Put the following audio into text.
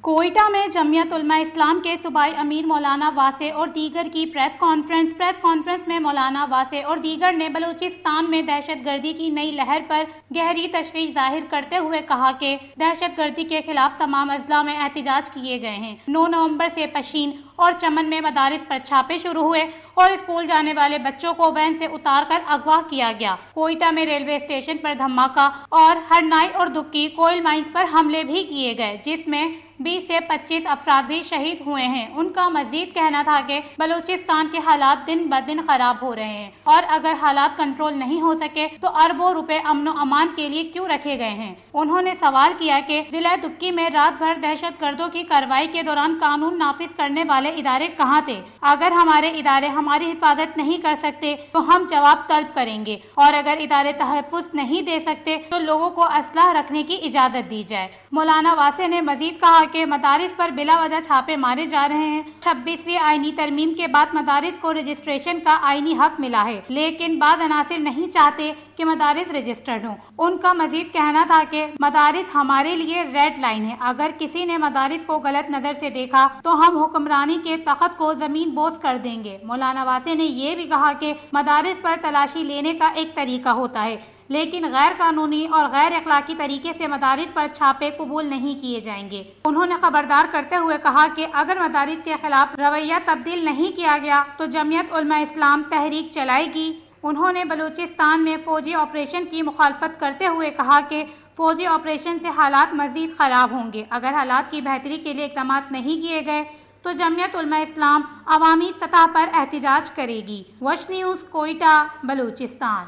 कोयटा में जमीयत उलमा इस्लाम के सूबाई अमीर मौलाना वासे और दीगर की प्रेस कॉन्फ्रेंस में मौलाना वासे और दीगर ने बलूचिस्तान में दहशतगर्दी की नई लहर पर गहरी तशवीश जाहिर करते हुए कहा कि दहशतगर्दी के खिलाफ तमाम अजला में एहतजाज किए गए हैं। 9 नवंबर से पशीन और चमन में मदारिस पर छापे शुरू हुए और स्कूल जाने वाले बच्चों को वैन से उतारकर अगवा किया गया। कोयटा में रेलवे स्टेशन पर धमाका और हरनाई और दुक्की कोयल माइंस पर हमले भी किए गए, जिसमें 20 से 25 अफराद भी शहीद हुए हैं। उनका मजीद कहना था कि बलूचिस्तान के हालात दिन ब दिन खराब हो रहे हैं और अगर हालात कंट्रोल नहीं हो सके तो अरबों रुपए अमन व अमान के लिए क्यों रखे गए हैं। उन्होंने सवाल किया कि जिला दुक्की में रात भर दहशतगर्दों की कार्रवाई के दौरान कानून नाफिज करने वाले इदारे कहाँ थे। अगर हमारे इदारे हमारी हिफाजत नहीं कर सकते तो हम जवाब तलब करेंगे और अगर इदारे तहफ़्फ़ुज़ नहीं दे सकते तो लोगों को असलाह रखने की इजाज़त दी जाए। मौलाना वासे ने मजीद कहा कि मदारिस पर बिला वजह छापे मारे जा रहे हैं। 26वीं आईनी तरमीम के बाद मदारिस को रजिस्ट्रेशन का आईनी हक मिला है, लेकिन बाद अनासिर नहीं चाहते कि मदारिस रजिस्टर्ड हों। उनका मजीद कहना था कि मदारिस हमारे लिए रेड लाइन है। अगर किसी ने मदारिस को गलत नजर से देखा तो हम हुक्मरानी के तख्त को जमीन बोस कर देंगे। मौलाना वासे ने यह भी कहा कि मदारिस पर तलाशी लेने का एक तरीका होता है, लेकिन गैर कानूनी और गैर अखलाकी तरीके से मदारिस पर छापे कबूल नहीं किए जाएंगे। उन्होंने खबरदार करते हुए कहा कि अगर मदारिस के खिलाफ रवैया तब्दील नहीं किया गया तो जमीयत उलमा इस्लाम तहरीक चलाएगी। उन्होंने बलूचिस्तान में फौजी ऑपरेशन की मुखालफत करते हुए कहा कि फौजी ऑपरेशन से हालात मजीद खराब होंगे। अगर हालात की बेहतरी के लिए इक़दाम नहीं किए गए तो जमीयत उलमा इस्लाम अवामी सतह पर एहतजाज करेगी। वश न्यूज़, कोयटा, बलूचिस्तान।